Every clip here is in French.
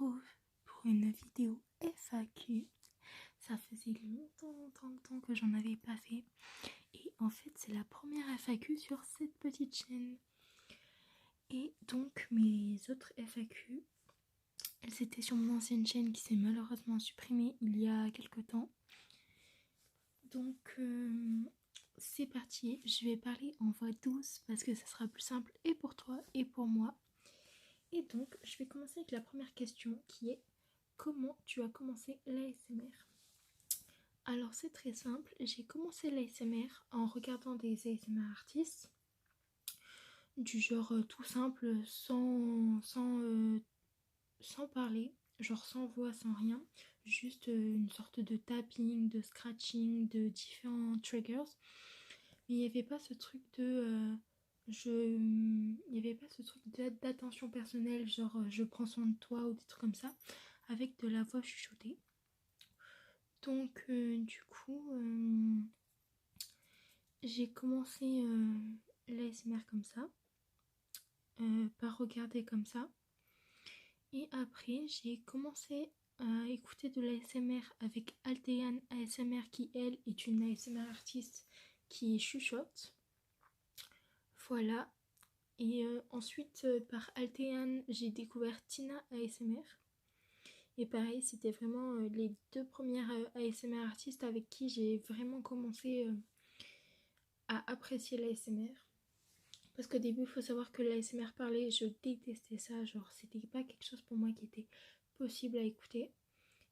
retrouve pour une vidéo FAQ. Ça faisait longtemps que j'en avais pas fait. Et en fait, c'est la première FAQ sur cette petite chaîne. Et donc, mes autres FAQ, elles étaient sur mon ancienne chaîne qui s'est malheureusement supprimée il y a quelques temps. Donc, c'est parti. Je vais parler en voix douce parce que ça sera plus simple et pour toi et pour moi. Et donc, je vais commencer avec la première question qui est: comment tu as commencé l'ASMR? Alors, c'est très simple. J'ai commencé l'ASMR en regardant des ASMR artistes du genre tout simple, sans parler, genre sans voix, sans rien, juste une sorte de tapping, de scratching, de différents triggers. Mais il n'y avait pas ce truc de il n'y avait pas ce truc d'attention personnelle, genre je prends soin de toi ou des trucs comme ça, avec de la voix chuchotée. Donc du coup, j'ai commencé l'ASMR comme ça, par regarder comme ça. Et après, j'ai commencé à écouter de l'ASMR avec Altean ASMR qui, elle, est une ASMR artiste qui chuchote. Voilà. Et ensuite, par Altean, j'ai découvert Tina ASMR. Et pareil, c'était vraiment les deux premières ASMR artistes avec qui j'ai vraiment commencé à apprécier l'ASMR. Parce qu'au début, il faut savoir que l'ASMR parlé, je détestais ça. Genre, c'était pas quelque chose pour moi qui était possible à écouter.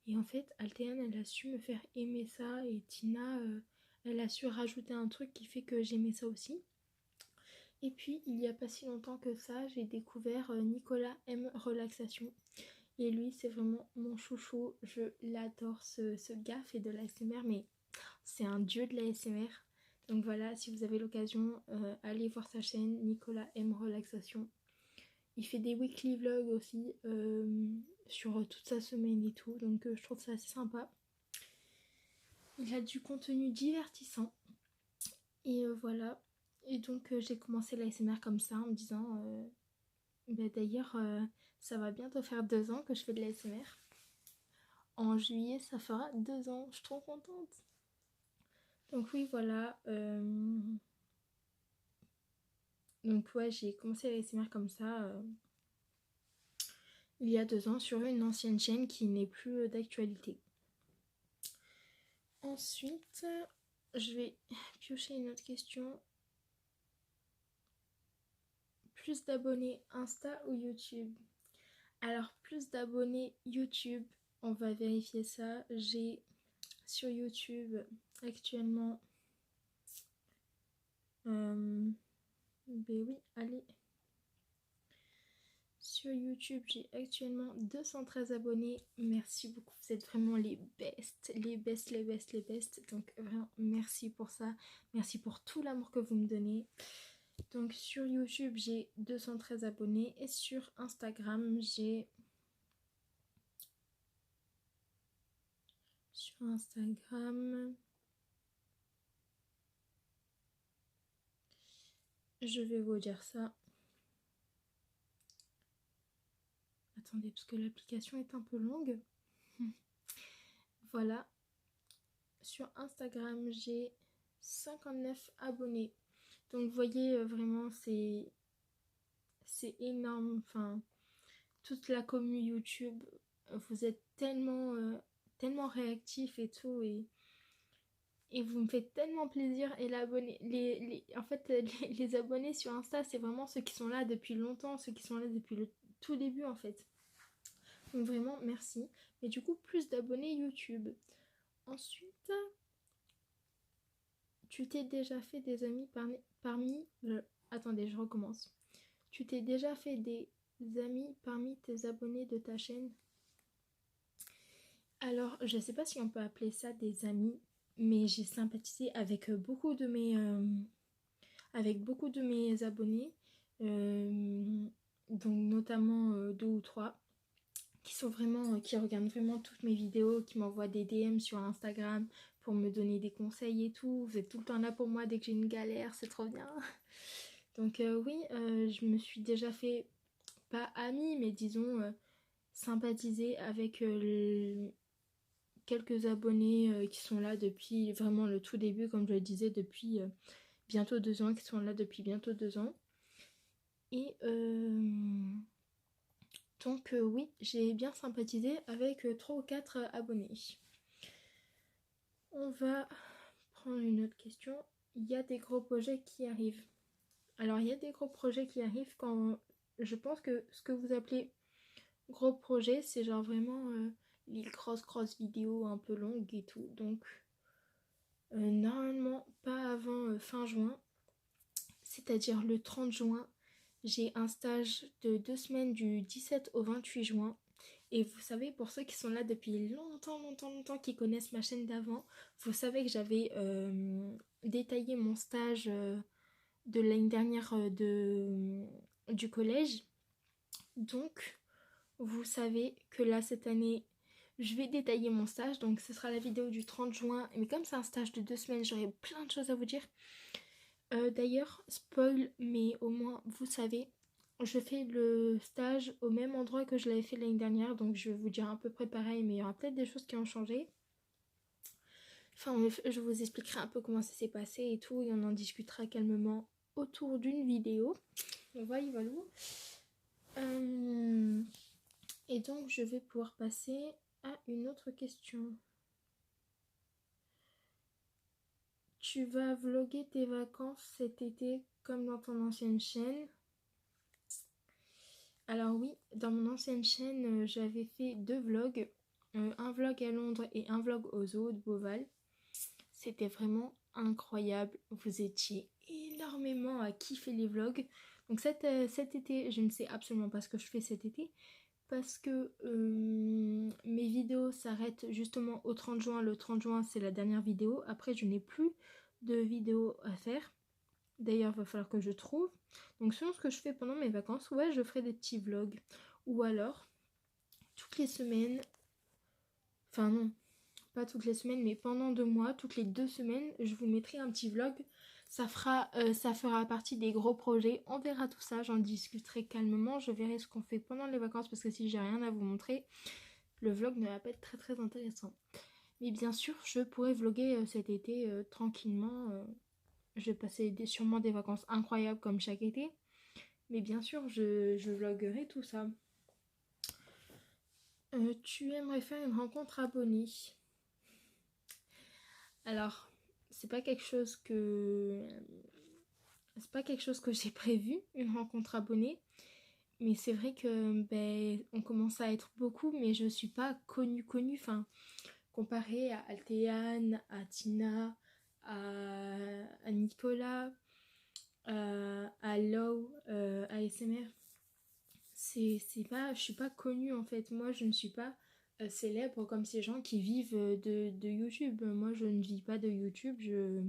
Et en fait, Altean, elle a su me faire aimer ça. Et Tina, elle a su rajouter un truc qui fait que j'aimais ça aussi. Et puis, il y a pas si longtemps que ça, j'ai découvert Nicolas M Relaxation. Et lui, c'est vraiment mon chouchou. Je l'adore, ce gars fait de l'ASMR, mais c'est un dieu de l'ASMR. Donc voilà, si vous avez l'occasion, allez voir sa chaîne, Nicolas M Relaxation. Il fait des weekly vlogs aussi sur toute sa semaine et tout. Donc je trouve ça assez sympa. Il a du contenu divertissant. Et voilà. Et donc j'ai commencé l'ASMR comme ça en me disant... d'ailleurs, ça va bientôt faire 2 ans que je fais de l'ASMR. En juillet, ça fera 2 ans. Je suis trop contente. Donc oui, voilà. Donc ouais, j'ai commencé l'ASMR comme ça il y a 2 ans sur une ancienne chaîne qui n'est plus d'actualité. Ensuite, je vais piocher une autre question. Plus d'abonnés Insta ou YouTube? Alors, plus d'abonnés YouTube, on va vérifier ça. J'ai sur YouTube actuellement... ben oui, allez. Sur YouTube, j'ai actuellement 213 abonnés. Merci beaucoup, vous êtes vraiment les best. Donc vraiment, merci pour ça. Merci pour tout l'amour que vous me donnez. Donc sur YouTube, j'ai 213 abonnés. Et sur Instagram, j'ai... Sur Instagram... Je vais vous dire ça. Attendez, parce que l'application est un peu longue. Voilà. Sur Instagram, j'ai 59 abonnés. Donc vous voyez, vraiment, c'est énorme. Enfin, toute la commu YouTube, vous êtes tellement réactifs et tout. Et vous me faites tellement plaisir. Et en fait, les abonnés sur Insta, c'est vraiment ceux qui sont là depuis longtemps, ceux qui sont là depuis le tout début en fait. Donc vraiment, merci. Mais du coup, plus d'abonnés YouTube. Ensuite, tu t'es déjà fait des amis Attendez, je recommence. Tu t'es déjà fait des amis parmi tes abonnés de ta chaîne? Alors, je sais pas si on peut appeler ça des amis, mais j'ai sympathisé avec beaucoup de mes abonnés, donc notamment 2 ou 3 qui regardent vraiment toutes mes vidéos, qui m'envoient des DM sur Instagram pour me donner des conseils et tout. Vous êtes tout le temps là pour moi dès que j'ai une galère, c'est trop bien. Donc oui, je me suis déjà fait, pas amie, mais disons, sympathiser avec quelques abonnés qui sont là depuis vraiment le tout début, comme je le disais, depuis bientôt 2 ans, qui sont là depuis bientôt 2 ans. Et donc oui, j'ai bien sympathisé avec 3 ou 4 abonnés. On va prendre une autre question. Il y a des gros projets qui arrivent. Alors il y a des gros projets qui arrivent quand... Je pense que ce que vous appelez gros projet, c'est genre vraiment les grosses vidéos un peu longues et tout. Donc normalement pas avant fin juin, c'est-à-dire le 30 juin. J'ai un stage de 2 semaines du 17 au 28 juin. Et vous savez, pour ceux qui sont là depuis longtemps, qui connaissent ma chaîne d'avant, vous savez que j'avais détaillé mon stage de l'année dernière du collège. Donc, vous savez que là, cette année, je vais détailler mon stage. Donc, ce sera la vidéo du 30 juin. Mais comme c'est un stage de 2 semaines, j'aurai plein de choses à vous dire. D'ailleurs, spoil, mais au moins, vous savez, je fais le stage au même endroit que je l'avais fait l'année dernière. Donc, je vais vous dire à peu près pareil, mais il y aura peut-être des choses qui ont changé. Enfin, je vous expliquerai un peu comment ça s'est passé et tout. Et on en discutera calmement autour d'une vidéo. Voilà. Et donc, je vais pouvoir passer à une autre question. Tu vas vlogger tes vacances cet été comme dans ton ancienne chaîne? Alors oui, dans mon ancienne chaîne, j'avais fait 2 vlogs. Un vlog à Londres et un vlog aux Zoo de Beauval. C'était vraiment incroyable. Vous étiez énormément à kiffer les vlogs. Donc cet été, je ne sais absolument pas ce que je fais cet été. Parce que mes vidéos s'arrêtent justement au 30 juin. Le 30 juin, c'est la dernière vidéo. Après, je n'ai plus de vidéos à faire. D'ailleurs, il va falloir que je trouve. Donc, selon ce que je fais pendant mes vacances, ouais, je ferai des petits vlogs. Ou alors, toutes les semaines... Enfin non, pas toutes les semaines, mais pendant 2 mois, toutes les 2 semaines, je vous mettrai un petit vlog. Ça fera partie des gros projets. On verra tout ça, j'en discuterai calmement. Je verrai ce qu'on fait pendant les vacances parce que si j'ai rien à vous montrer, le vlog ne va pas être très intéressant. Mais bien sûr, je pourrais vlogger cet été tranquillement. Je vais passer sûrement des vacances incroyables comme chaque été. Mais bien sûr, je vloguerai tout ça. Tu aimerais faire une rencontre abonnée? Alors, c'est pas quelque chose que j'ai prévu, une rencontre abonnée. Mais c'est vrai que on commence à être beaucoup, mais je suis pas connue. Enfin, comparé à Altéane, à Tina, à Nicolas, à Low, à SMR. Je suis pas connue en fait. Moi, je ne suis pas célèbre comme ces gens qui vivent de YouTube. Moi, je ne vis pas de YouTube. Je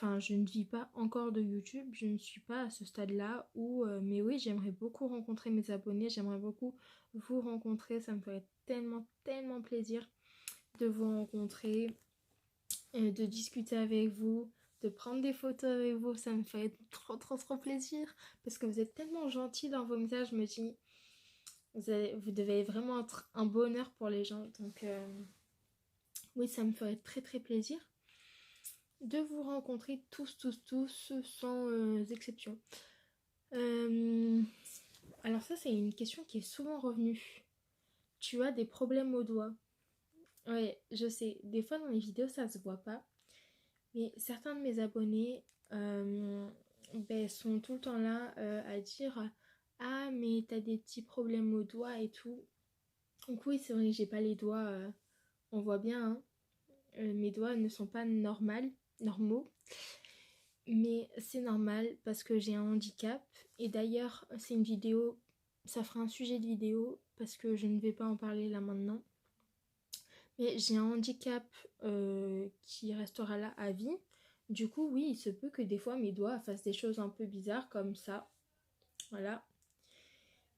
ne vis pas encore de YouTube. Je ne suis pas à ce stade-là où... mais oui, j'aimerais beaucoup rencontrer mes abonnés. J'aimerais beaucoup vous rencontrer. Ça me ferait tellement plaisir de vous rencontrer, de discuter avec vous, de prendre des photos avec vous. Ça me ferait trop plaisir parce que vous êtes tellement gentils dans vos messages. Je me dis, vous devez vraiment être un bonheur pour les gens. Donc oui, ça me ferait très plaisir de vous rencontrer tous sans exception. Alors ça, c'est une question qui est souvent revenue. Tu as des problèmes aux doigts? Ouais, je sais, des fois dans les vidéos ça se voit pas, mais certains de mes abonnés sont tout le temps là à dire ah mais t'as des petits problèmes aux doigts et tout. Donc oui, c'est vrai que j'ai pas les doigts, on voit bien, hein. Mes doigts ne sont pas normaux, mais c'est normal parce que j'ai un handicap. Et d'ailleurs, c'est une vidéo, ça fera un sujet de vidéo parce que je ne vais pas en parler là maintenant. Mais j'ai un handicap qui restera là à vie. Du coup, oui, il se peut que des fois mes doigts fassent des choses un peu bizarres comme ça. Voilà.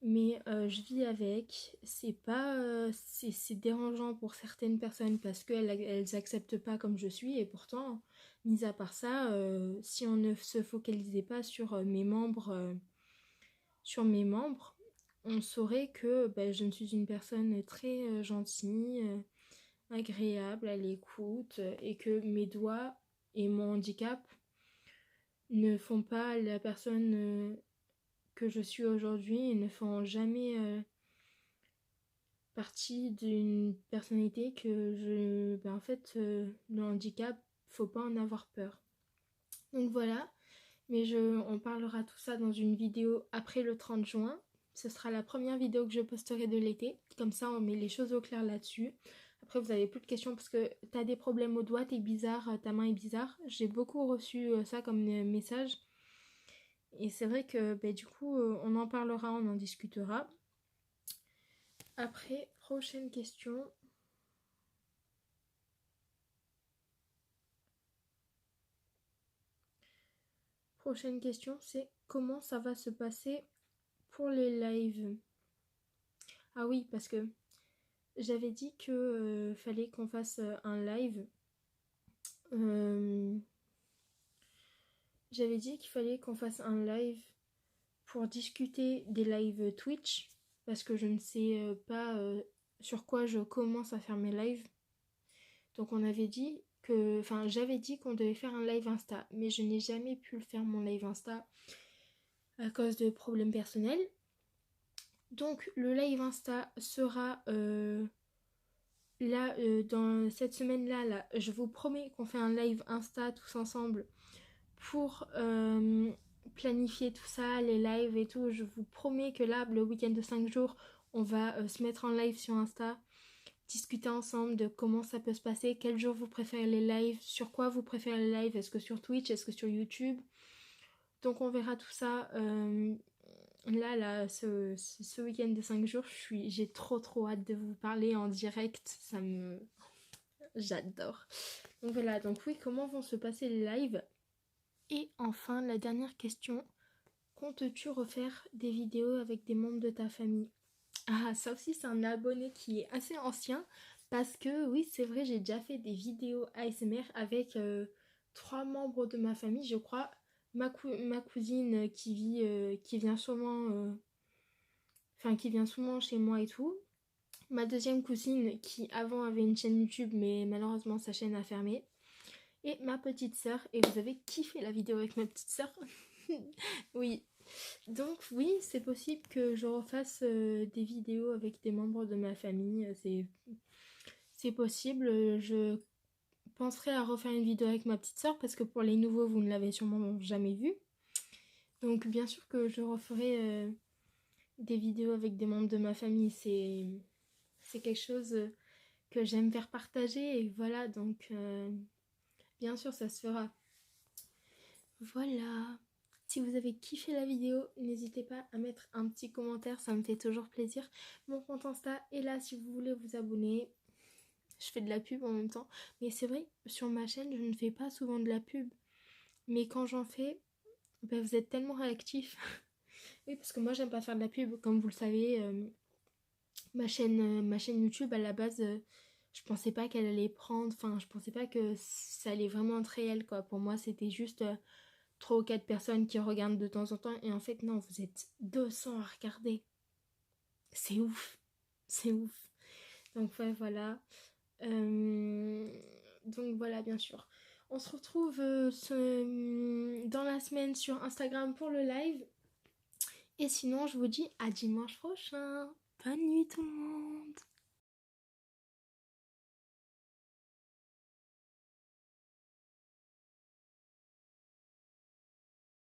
Mais je vis avec. C'est pas... c'est dérangeant pour certaines personnes parce qu'elles acceptent pas comme je suis. Et pourtant, mis à part ça, si on ne se focalisait pas sur mes membres, on saurait que je ne suis une personne très gentille, agréable à l'écoute et que mes doigts et mon handicap ne font pas la personne que je suis aujourd'hui et ne font jamais partie d'une personnalité que en fait, le handicap, faut pas en avoir peur. Donc voilà, mais on parlera tout ça dans une vidéo après le 30 juin. Ce sera la première vidéo que je posterai de l'été. Comme ça, on met les choses au clair là-dessus. Après, vous avez plus de questions parce que t'as des problèmes au doigt, t'es bizarre, ta main est bizarre. J'ai beaucoup reçu ça comme message. Et c'est vrai que du coup, on en parlera, on en discutera. Après, prochaine question. Prochaine question, c'est comment ça va se passer pour les lives. Ah oui, parce que j'avais dit que fallait qu'on fasse un live. J'avais dit qu'il fallait qu'on fasse un live pour discuter des lives Twitch. Parce que je ne sais pas sur quoi je commence à faire mes lives. Donc on avait dit que... Enfin, j'avais dit qu'on devait faire un live Insta. Mais je n'ai jamais pu le faire mon live Insta à cause de problèmes personnels. Donc le live Insta sera là dans cette semaine là, je vous promets qu'on fait un live Insta tous ensemble pour planifier tout ça, les lives et tout. Je vous promets que là, le week-end de 5 jours, on va se mettre en live sur Insta, discuter ensemble de comment ça peut se passer, quel jour vous préférez les lives, sur quoi vous préférez les lives, est-ce que sur Twitch, est-ce que sur YouTube. Donc on verra tout ça là ce week-end de 5 jours. J'ai trop hâte de vous parler en direct, j'adore. Donc voilà, donc oui, comment vont se passer les lives. Et enfin, la dernière question, comptes-tu refaire des vidéos avec des membres de ta famille? Ah, ça aussi, c'est un abonné qui est assez ancien, parce que oui, c'est vrai, j'ai déjà fait des vidéos ASMR avec 3 membres de ma famille, je crois. Ma cousine qui vient souvent chez moi et tout. Ma deuxième cousine qui avant avait une chaîne YouTube, mais malheureusement sa chaîne a fermé. Et ma petite sœur. Et vous avez kiffé la vidéo avec ma petite sœur? Oui. Donc oui, c'est possible que je refasse des vidéos avec des membres de ma famille. C'est possible. Je penserai à refaire une vidéo avec ma petite sœur parce que pour les nouveaux, vous ne l'avez sûrement jamais vue. Donc bien sûr que je referai des vidéos avec des membres de ma famille. C'est quelque chose que j'aime faire partager. Et voilà, donc bien sûr, ça se fera. Voilà. Si vous avez kiffé la vidéo, n'hésitez pas à mettre un petit commentaire, ça me fait toujours plaisir. Mon compte Insta est là si vous voulez vous abonner. Je fais de la pub en même temps. Mais c'est vrai, sur ma chaîne, je ne fais pas souvent de la pub. Mais quand j'en fais, vous êtes tellement réactifs. Oui, parce que moi, j'aime pas faire de la pub. Comme vous le savez, ma chaîne YouTube, à la base, je pensais pas qu'elle allait prendre. Enfin, je pensais pas que ça allait vraiment être réel, quoi. Pour moi, c'était juste... 3 ou 4 personnes qui regardent de temps en temps. Et en fait, non, vous êtes 200 à regarder. C'est ouf. C'est ouf. Donc, ouais, voilà. Donc, voilà, bien sûr. On se retrouve dans la semaine sur Instagram pour le live. Et sinon, je vous dis à dimanche prochain. Bonne nuit tout le monde.